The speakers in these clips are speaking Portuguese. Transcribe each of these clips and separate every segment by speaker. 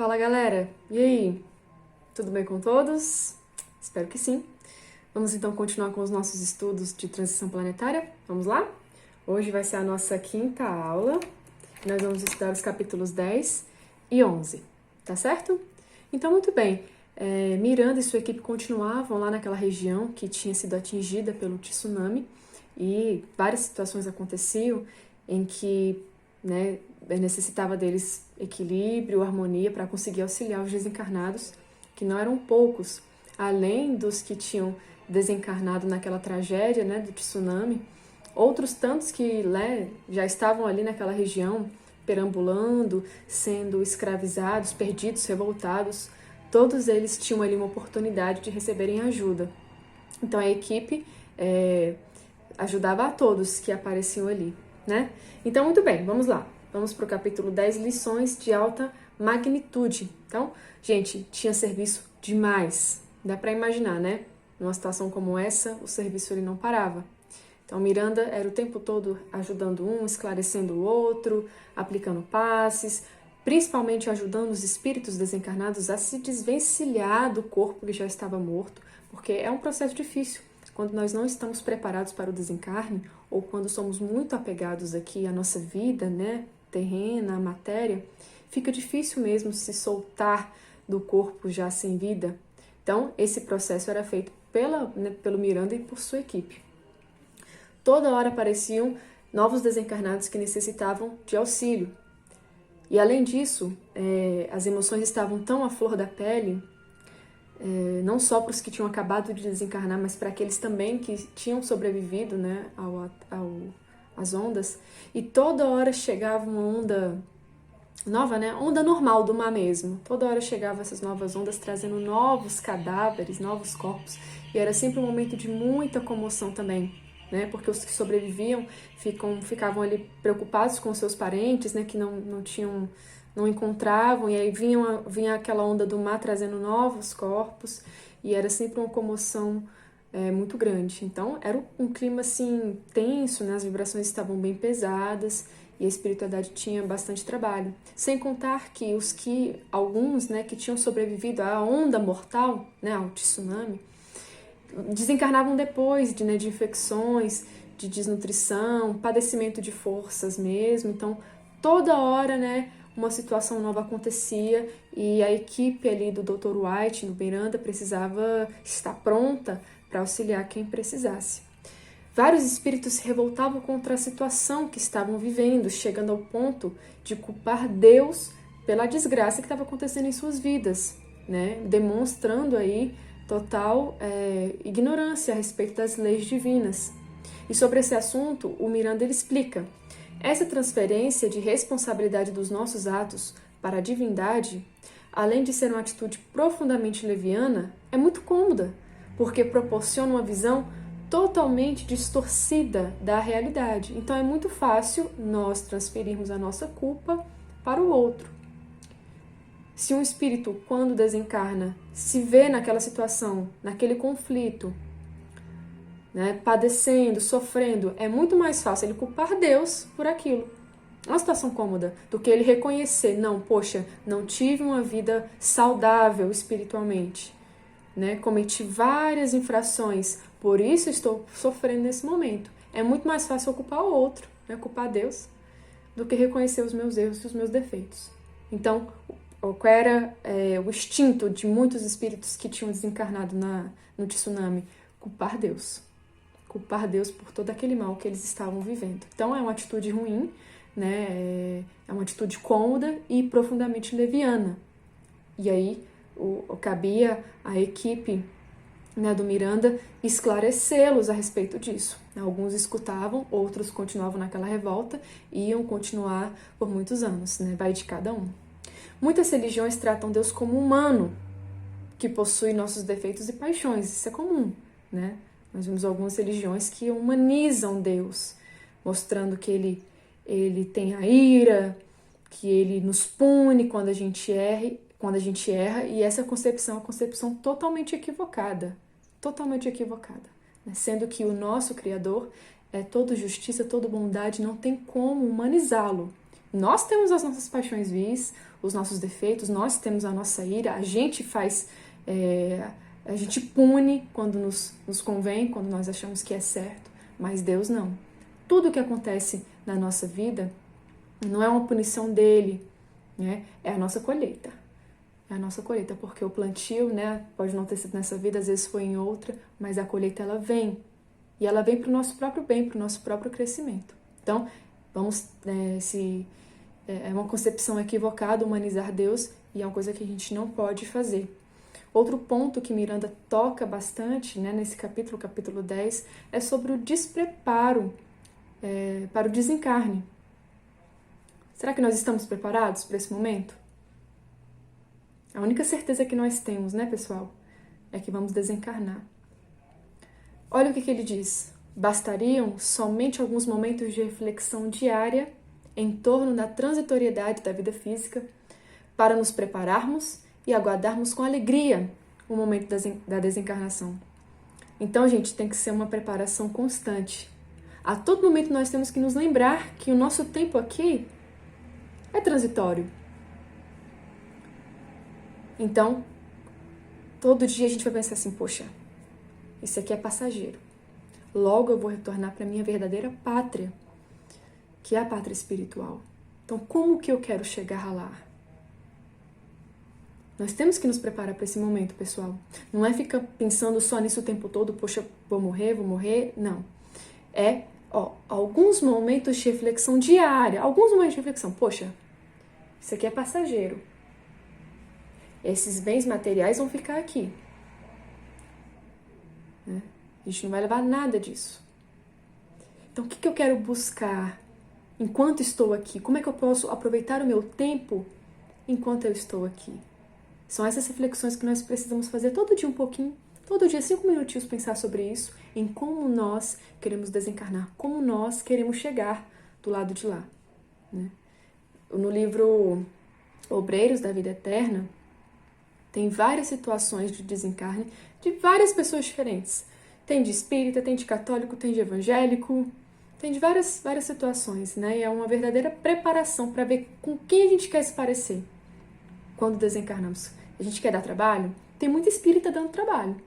Speaker 1: Fala galera, e aí? Tudo bem com todos? Espero que sim. Vamos então continuar com os nossos estudos de transição planetária? Vamos lá? Hoje vai ser a nossa quinta aula. Nós vamos estudar os capítulos 10 e 11, tá certo? Então, muito bem. Miranda e sua equipe continuavam lá naquela região que tinha sido atingida pelo tsunami e várias situações aconteciam em que, né, necessitava deles equilíbrio, harmonia para conseguir auxiliar os desencarnados, que não eram poucos, além dos que tinham desencarnado naquela tragédia, né, do tsunami, outros tantos que, né, já estavam ali naquela região, perambulando, sendo escravizados, perdidos, revoltados, todos eles tinham ali uma oportunidade de receberem ajuda. Então a equipe ajudava a todos que apareciam ali, né? Então, muito bem, vamos lá. Vamos para o capítulo 10, lições de alta magnitude. Então, gente, tinha serviço demais. Dá para imaginar, né? Numa situação como essa, o serviço ele não parava. Então, Miranda era o tempo todo ajudando um, esclarecendo o outro, aplicando passes, principalmente ajudando os espíritos desencarnados a se desvencilhar do corpo que já estava morto, porque é um processo difícil. Quando nós não estamos preparados para o desencarne, ou quando somos muito apegados aqui à nossa vida, né, terrena, à matéria, fica difícil mesmo se soltar do corpo já sem vida. Então, esse processo era feito pelo Miranda e por sua equipe. Toda hora apareciam novos desencarnados que necessitavam de auxílio. E além disso, as emoções estavam tão à flor da pele, não só para os que tinham acabado de desencarnar, mas para aqueles também que tinham sobrevivido, né, às ondas. E toda hora chegava uma onda nova, né, onda normal do mar mesmo. Toda hora chegavam essas novas ondas trazendo novos cadáveres, novos corpos. E era sempre um momento de muita comoção também, né, porque os que sobreviviam ficavam ali preocupados com seus parentes, né, que não encontravam, e aí vinha aquela onda do mar trazendo novos corpos, e era sempre uma comoção muito grande. Então, era um clima, assim, tenso, né? As vibrações estavam bem pesadas, e a espiritualidade tinha bastante trabalho. Sem contar que alguns, né, que tinham sobrevivido à onda mortal, né, ao tsunami, desencarnavam depois de infecções, de desnutrição, padecimento de forças mesmo. Então, toda hora, né, uma situação nova acontecia e a equipe ali do Dr. White, no Miranda, precisava estar pronta para auxiliar quem precisasse. Vários espíritos se revoltavam contra a situação que estavam vivendo, chegando ao ponto de culpar Deus pela desgraça que estava acontecendo em suas vidas, né, demonstrando aí total ignorância a respeito das leis divinas. E sobre esse assunto, o Miranda ele explica: essa transferência de responsabilidade dos nossos atos para a divindade, além de ser uma atitude profundamente leviana, é muito cômoda, porque proporciona uma visão totalmente distorcida da realidade. Então é muito fácil nós transferirmos a nossa culpa para o outro. Se um espírito, quando desencarna, se vê naquela situação, naquele conflito, né, padecendo, sofrendo, é muito mais fácil ele culpar Deus por aquilo. É uma situação cômoda do que ele reconhecer, não, poxa, não tive uma vida saudável espiritualmente, né, cometi várias infrações, por isso estou sofrendo nesse momento. É muito mais fácil eu culpar o outro, né, culpar Deus, do que reconhecer os meus erros e os meus defeitos. Então, qual era o instinto de muitos espíritos que tinham desencarnado no tsunami? Culpar Deus. Culpar Deus por todo aquele mal que eles estavam vivendo. Então, é uma atitude ruim, né? É uma atitude cômoda e profundamente leviana. E aí, cabia à equipe, né, do Miranda esclarecê-los a respeito disso. Alguns escutavam, outros continuavam naquela revolta e iam continuar por muitos anos, né? Vai de cada um. Muitas religiões tratam Deus como humano, que possui nossos defeitos e paixões. Isso é comum, né? Nós vemos algumas religiões que humanizam Deus, mostrando que ele tem a ira, que ele nos pune quando a gente erra, e essa concepção é uma concepção totalmente equivocada, né? Sendo que o nosso Criador é todo justiça, todo bondade, não tem como humanizá-lo. Nós temos as nossas paixões vis, os nossos defeitos, nós temos a nossa ira, a gente a gente pune quando nos convém, quando nós achamos que é certo, mas Deus não. Tudo que acontece na nossa vida não é uma punição dele, né? É a nossa colheita. É a nossa colheita, porque o plantio, né, pode não ter sido nessa vida, às vezes foi em outra, mas a colheita ela vem. E ela vem para o nosso próprio bem, para o nosso próprio crescimento. Então, é uma concepção equivocada, humanizar Deus, e é uma coisa que a gente não pode fazer. Outro ponto que Miranda toca bastante, né, nesse capítulo 10, é sobre o despreparo para o desencarne. Será que nós estamos preparados para esse momento? A única certeza que nós temos, né, pessoal, é que vamos desencarnar. Olha o que ele diz. Bastariam somente alguns momentos de reflexão diária em torno da transitoriedade da vida física para nos prepararmos e aguardarmos com alegria o momento da desencarnação. Então, gente, tem que ser uma preparação constante. A todo momento nós temos que nos lembrar que o nosso tempo aqui é transitório. Então, todo dia a gente vai pensar assim, poxa, isso aqui é passageiro. Logo eu vou retornar para a minha verdadeira pátria, que é a pátria espiritual. Então, como que eu quero chegar lá? Nós temos que nos preparar para esse momento, pessoal. Não é ficar pensando só nisso o tempo todo, poxa, vou morrer. Não. Alguns momentos de reflexão diária, alguns momentos de reflexão. Poxa, isso aqui é passageiro. Esses bens materiais vão ficar aqui. Né? A gente não vai levar nada disso. Então, o que eu quero buscar enquanto estou aqui? Como é que eu posso aproveitar o meu tempo enquanto eu estou aqui? São essas reflexões que nós precisamos fazer todo dia um pouquinho, todo dia 5 minutinhos pensar sobre isso, em como nós queremos desencarnar, como nós queremos chegar do lado de lá. Né? No livro Obreiros da Vida Eterna, tem várias situações de desencarne de várias pessoas diferentes. Tem de espírita, tem de católico, tem de evangélico, tem de várias situações, né? E é uma verdadeira preparação para ver com quem a gente quer se parecer quando desencarnamos. A gente quer dar trabalho? Tem muita espírita dando trabalho,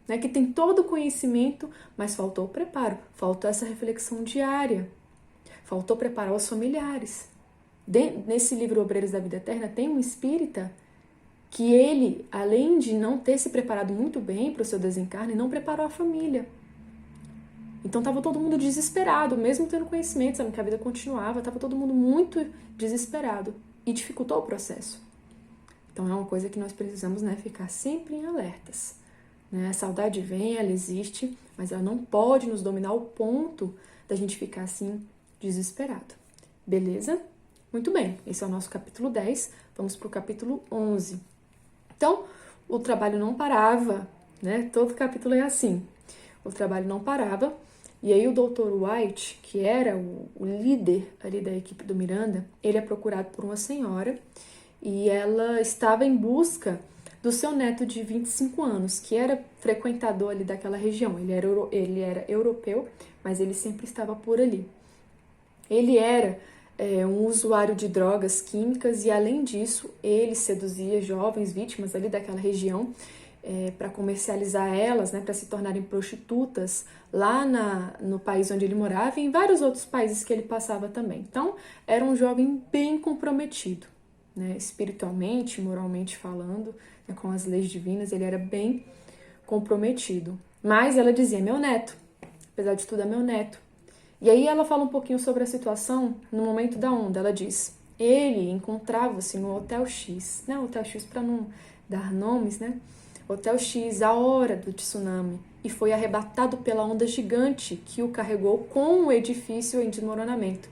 Speaker 1: né? Que tem todo o conhecimento, mas faltou o preparo, faltou essa reflexão diária, faltou preparar os familiares. Nesse livro Obreiros da Vida Eterna tem um espírita que ele, além de não ter se preparado muito bem para o seu desencarne, não preparou a família. Então estava todo mundo desesperado, mesmo tendo conhecimento, sabendo que a vida continuava, estava todo mundo muito desesperado e dificultou o processo. Então é uma coisa que nós precisamos, né, ficar sempre em alertas. Né? A saudade vem, ela existe, mas ela não pode nos dominar ao ponto da gente ficar assim desesperado. Beleza? Muito bem, esse é o nosso capítulo 10, vamos para o capítulo 11. Então, o trabalho não parava, né? Todo capítulo é assim. O trabalho não parava, e aí o Dr. White, que era o líder ali da equipe do Miranda, ele é procurado por uma senhora, e ela estava em busca do seu neto de 25 anos, que era frequentador ali daquela região. Ele era europeu, mas ele sempre estava por ali. Ele era um usuário de drogas químicas e, além disso, ele seduzia jovens vítimas ali daquela região para comercializar elas, né, para se tornarem prostitutas lá no país onde ele morava e em vários outros países que ele passava também. Então, era um jovem bem comprometido, né, espiritualmente, moralmente falando, né, com as leis divinas, ele era bem comprometido. Mas ela dizia, meu neto, apesar de tudo é meu neto. E aí ela fala um pouquinho sobre a situação no momento da onda. Ela diz, ele encontrava-se no Hotel X, né? Hotel X para não dar nomes, né? Hotel X, a hora do tsunami, e foi arrebatado pela onda gigante que o carregou com o edifício em desmoronamento.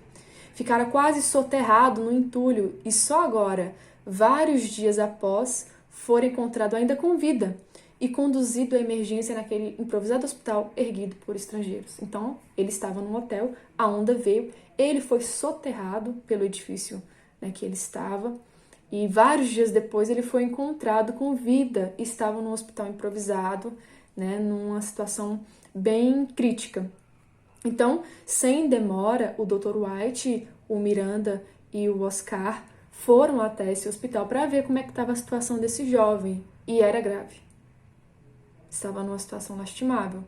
Speaker 1: Ficara quase soterrado no entulho e só agora, vários dias após, foi encontrado ainda com vida e conduzido à emergência naquele improvisado hospital erguido por estrangeiros. Então, ele estava num hotel, a onda veio, ele foi soterrado pelo edifício, né, que ele estava, e vários dias depois ele foi encontrado com vida e estava num hospital improvisado, né, numa situação bem crítica. Então, sem demora, o Dr. White, o Miranda e o Oscar foram até esse hospital para ver como é que estava a situação desse jovem, e era grave. Estava numa situação lastimável.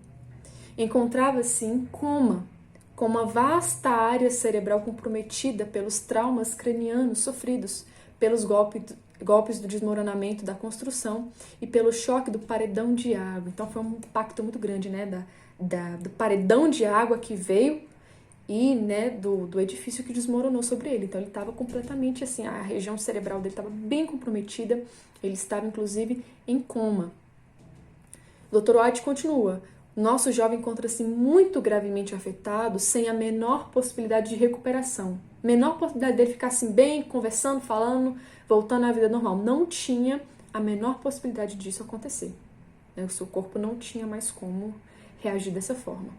Speaker 1: Encontrava-se em coma, com uma vasta área cerebral comprometida pelos traumas cranianos sofridos, pelos golpes do desmoronamento da construção e pelo choque do paredão de água. Então foi um impacto muito grande, né, do paredão de água que veio e, né, do edifício que desmoronou sobre ele. Então ele estava completamente assim, a região cerebral dele estava bem comprometida, ele estava inclusive em coma. O Dr. White continua: nosso jovem encontra-se muito gravemente afetado, sem a menor possibilidade de recuperação. Menor possibilidade dele ficar assim bem, conversando, falando, voltando à vida normal. Não tinha a menor possibilidade disso acontecer. O seu corpo não tinha mais como reagir dessa forma.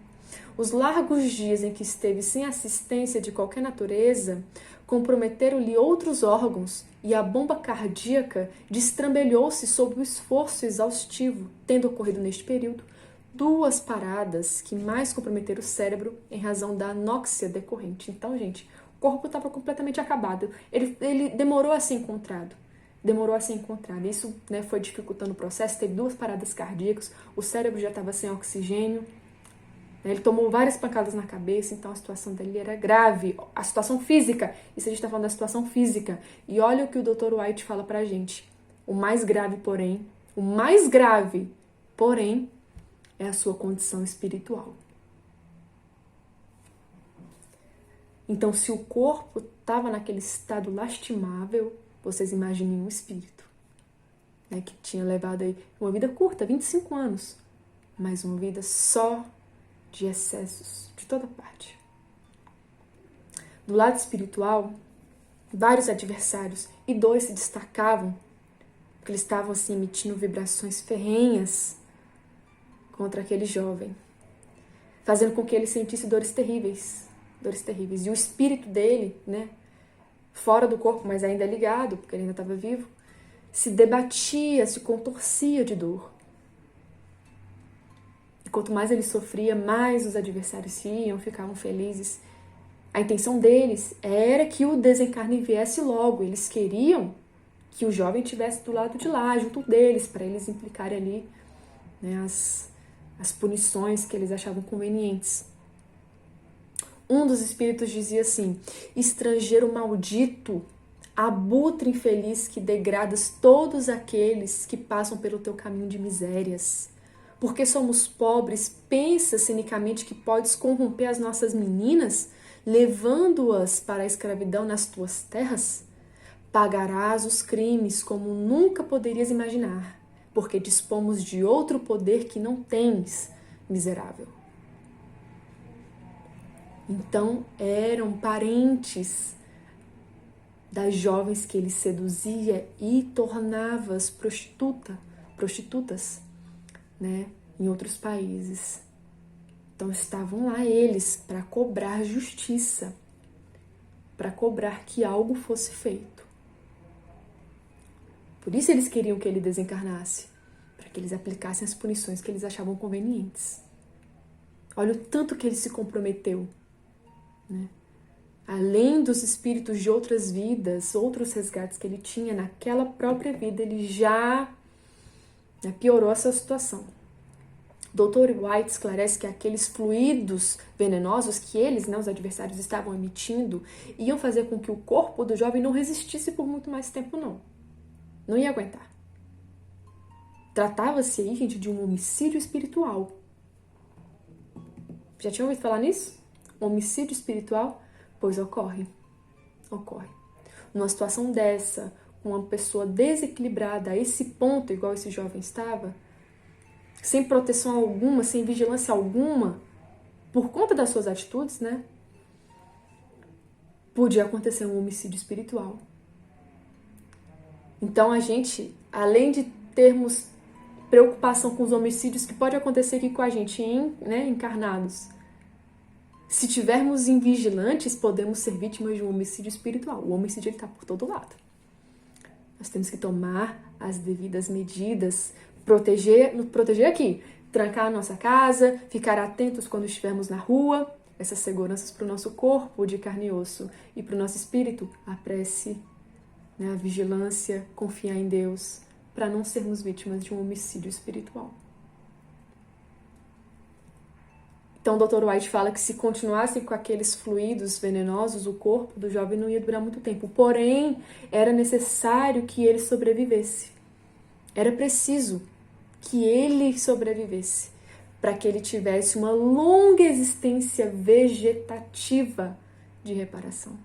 Speaker 1: Os largos dias em que esteve sem assistência de qualquer natureza comprometeram-lhe outros órgãos e a bomba cardíaca destrambelhou-se sob o esforço exaustivo, tendo ocorrido neste período 2 paradas que mais comprometeram o cérebro em razão da anóxia decorrente. Então, gente, o corpo estava completamente acabado. Ele demorou a ser encontrado. Isso, né, foi dificultando o processo. Teve 2 paradas cardíacas, o cérebro já estava sem oxigênio. Ele tomou várias pancadas na cabeça, então a situação dele era grave. A situação física, isso a gente está falando da situação física. E olha o que o Dr. White fala pra gente. O mais grave, porém, é a sua condição espiritual. Então, se o corpo estava naquele estado lastimável, vocês imaginem um espírito, né, que tinha levado aí uma vida curta, 25 anos, mas uma vida só de excessos, de toda parte. Do lado espiritual, vários adversários, e 2 se destacavam, porque eles estavam assim emitindo vibrações ferrenhas contra aquele jovem, fazendo com que ele sentisse dores terríveis. E o espírito dele, né, fora do corpo, mas ainda ligado, porque ele ainda estava vivo, se debatia, se contorcia de dor. E quanto mais ele sofria, mais os adversários iam, ficavam felizes. A intenção deles era que o desencarne viesse logo. Eles queriam que o jovem estivesse do lado de lá, junto deles, para eles implicarem ali, né, as punições que eles achavam convenientes. Um dos espíritos dizia assim: estrangeiro maldito, abutre infeliz que degradas todos aqueles que passam pelo teu caminho de misérias. Porque somos pobres, pensa cinicamente que podes corromper as nossas meninas, levando-as para a escravidão nas tuas terras? Pagarás os crimes como nunca poderias imaginar, porque dispomos de outro poder que não tens, miserável. Então eram parentes das jovens que ele seduzia e tornava-as prostitutas, né, em outros países. Então estavam lá eles para cobrar justiça, para cobrar que algo fosse feito. Por isso eles queriam que ele desencarnasse, para que eles aplicassem as punições que eles achavam convenientes. Olha o tanto que ele se comprometeu, né? Além dos espíritos de outras vidas, outros resgates que ele tinha naquela própria vida, ele já piorou essa situação. Dr. White esclarece que aqueles fluidos venenosos que eles, né, os adversários, estavam emitindo, iam fazer com que o corpo do jovem não resistisse por muito mais tempo, não. Não ia aguentar. Tratava-se aí, gente, de um homicídio espiritual. Já tinham ouvido falar nisso? Homicídio espiritual? Pois ocorre. Numa situação dessa, uma pessoa desequilibrada a esse ponto, igual esse jovem estava, sem proteção alguma, sem vigilância alguma, por conta das suas atitudes, né? Podia acontecer um homicídio espiritual. Então a gente, além de termos preocupação com os homicídios que pode acontecer aqui com a gente, né, encarnados, se tivermos invigilantes, podemos ser vítimas de um homicídio espiritual. O homicídio está por todo lado. Nós temos que tomar as devidas medidas, proteger aqui, trancar a nossa casa, ficar atentos quando estivermos na rua, essas seguranças para o nosso corpo de carne e osso e para o nosso espírito, a prece, né, a vigilância, confiar em Deus, para não sermos vítimas de um homicídio espiritual. Então, o Dr. White fala que se continuassem com aqueles fluidos venenosos, o corpo do jovem não ia durar muito tempo. Porém, era necessário que ele sobrevivesse. Era preciso que ele sobrevivesse para que ele tivesse uma longa existência vegetativa de reparação.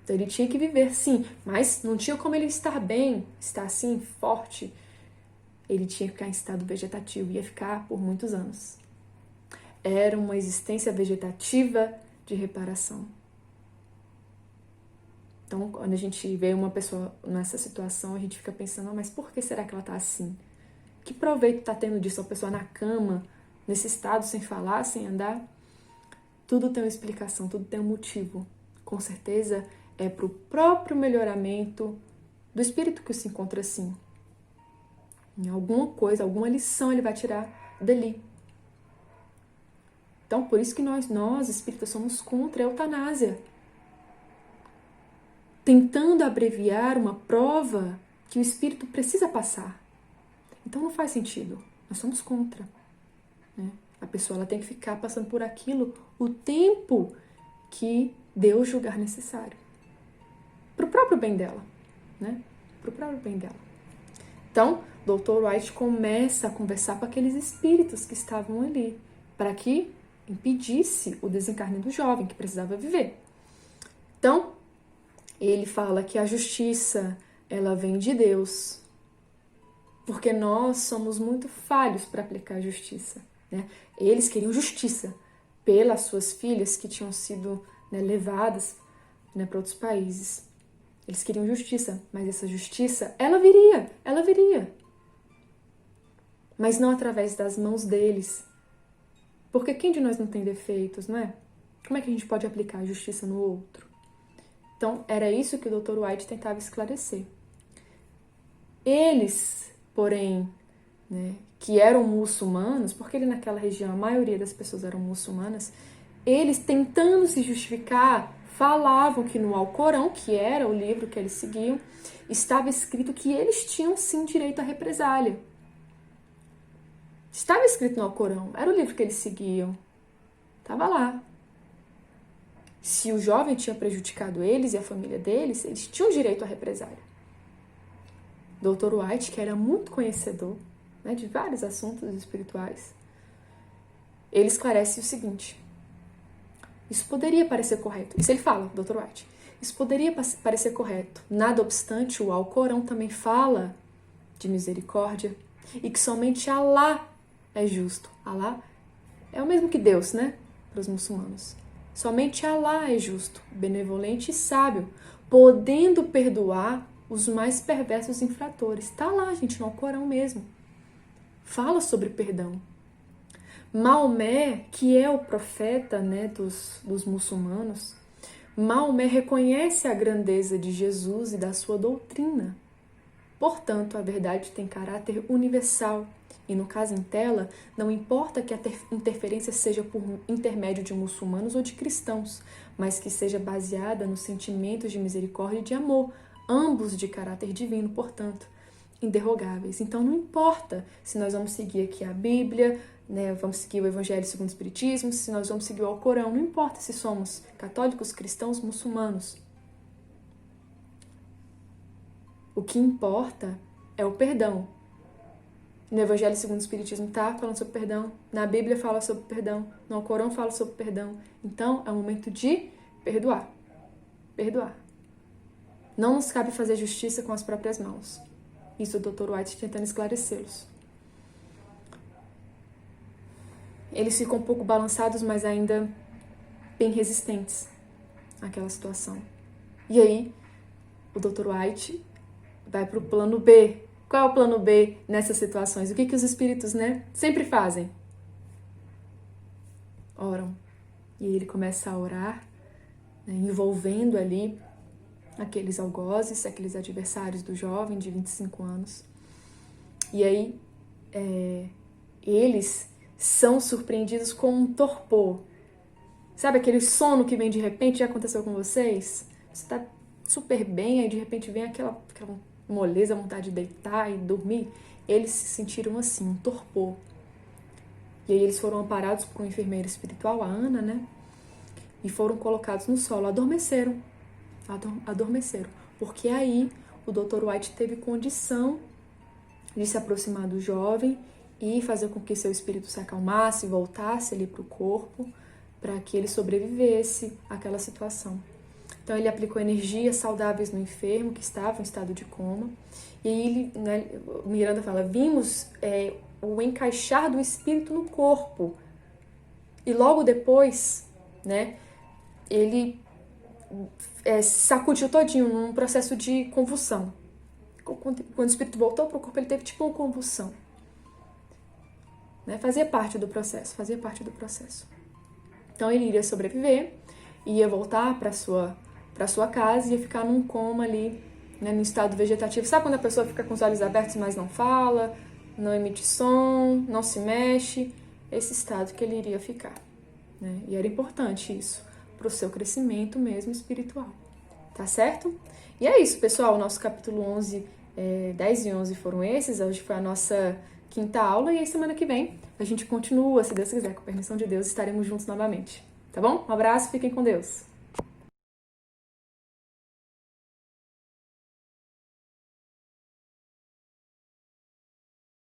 Speaker 1: Então, ele tinha que viver, sim, mas não tinha como ele estar bem, estar assim, forte. Ele tinha que ficar em estado vegetativo, ia ficar por muitos anos. Era uma existência vegetativa de reparação. Então, quando a gente vê uma pessoa nessa situação, a gente fica pensando, mas por que será que ela está assim? Que proveito está tendo disso? Uma pessoa na cama, nesse estado, sem falar, sem andar? Tudo tem uma explicação, tudo tem um motivo. Com certeza é para o próprio melhoramento do espírito que se encontra assim. Em alguma coisa, alguma lição ele vai tirar dali. Então, por isso que nós espíritas, somos contra a eutanásia. Tentando abreviar uma prova que o espírito precisa passar. Então, não faz sentido. Nós somos contra. Né? A pessoa ela tem que ficar passando por aquilo o tempo que Deus julgar necessário. Para o próprio bem dela. Né? Para o próprio bem dela. Então, Dr. White começa a conversar com aqueles espíritos que estavam ali. Para que impedisse o desencarne do jovem que precisava viver. Então, ele fala que a justiça, ela vem de Deus, porque nós somos muito falhos para aplicar a justiça. Né? Eles queriam justiça pelas suas filhas que tinham sido, né, levadas, né, para outros países. Eles queriam justiça, mas essa justiça, ela viria. Mas não através das mãos deles. Porque quem de nós não tem defeitos, não é? Como é que a gente pode aplicar a justiça no outro? Então, era isso que o Dr. White tentava esclarecer. Eles, porém, né, que eram muçulmanos, porque ele naquela região, a maioria das pessoas eram muçulmanas, eles tentando se justificar, falavam que no Alcorão, que era o livro que eles seguiam, estava escrito que eles tinham sim direito à represália. Estava escrito no Alcorão, era o livro que eles seguiam. Estava lá. Se o jovem tinha prejudicado eles e a família deles, eles tinham direito à represália. Dr. White, que era muito conhecedor, né, de vários assuntos espirituais, ele esclarece o seguinte. Isso poderia parecer correto. Isso ele fala, Dr. White. Isso poderia parecer correto. Nada obstante, o Alcorão também fala de misericórdia e que somente Alá é justo. Alá é o mesmo que Deus, né? Para os muçulmanos. Somente Alá é justo, benevolente e sábio, podendo perdoar os mais perversos infratores. Está lá, gente, no Alcorão mesmo. Fala sobre perdão. Maomé, que é o profeta, né, dos muçulmanos, Maomé reconhece a grandeza de Jesus e da sua doutrina. Portanto, a verdade tem caráter universal. E no caso em tela, não importa que a interferência seja por intermédio de muçulmanos ou de cristãos, mas que seja baseada nos sentimentos de misericórdia e de amor, ambos de caráter divino, portanto, inderrogáveis. Então não importa se nós vamos seguir aqui a Bíblia, né, vamos seguir o Evangelho segundo o Espiritismo, se nós vamos seguir o Alcorão, não importa se somos católicos, cristãos, muçulmanos. O que importa é o perdão. No Evangelho segundo o Espiritismo está falando sobre perdão, na Bíblia fala sobre perdão, no Alcorão fala sobre perdão. Então é o momento de perdoar. Perdoar. Não nos cabe fazer justiça com as próprias mãos. Isso o Dr. White tentando esclarecê-los. Eles ficam um pouco balançados, mas ainda bem resistentes àquela situação. E aí, o Dr. White vai para o plano B. Qual é o plano B nessas situações? O que os espíritos, né, sempre fazem? Oram. E ele começa a orar, né, envolvendo ali aqueles algozes, aqueles adversários do jovem de 25 anos. E aí, eles são surpreendidos com um torpor. Sabe aquele sono que vem de repente? Já aconteceu com vocês? Você está super bem, aí de repente vem aquela moleza, vontade de deitar e dormir. Eles se sentiram assim, um torpor. E aí eles foram amparados por uma enfermeira espiritual, a Ana, né? E foram colocados no solo, adormeceram. Adormeceram. Porque aí o Dr. White teve condição de se aproximar do jovem e fazer com que seu espírito se acalmasse, voltasse ali para o corpo, para que ele sobrevivesse àquela situação. Então ele aplicou energias saudáveis no enfermo que estava em estado de coma. E ele, né, Miranda fala, vimos o encaixar do espírito no corpo. E logo depois, né, ele sacudiu todinho num processo de convulsão. Quando o espírito voltou para o corpo, ele teve tipo uma convulsão. Né? Fazia parte do processo. Então ele iria sobreviver, ia voltar para sua casa e ia ficar num coma ali, né, no estado vegetativo. Sabe quando a pessoa fica com os olhos abertos, mas não fala, não emite som, não se mexe? Esse estado que ele iria ficar. Né? E era importante isso para o seu crescimento mesmo espiritual. Tá certo? E é isso, pessoal. O nosso capítulo 11, 10 e 11 foram esses. Hoje foi a nossa quinta aula. E aí, semana que vem, a gente continua, se Deus quiser, com a permissão de Deus, estaremos juntos novamente. Tá bom? Um abraço, fiquem com Deus.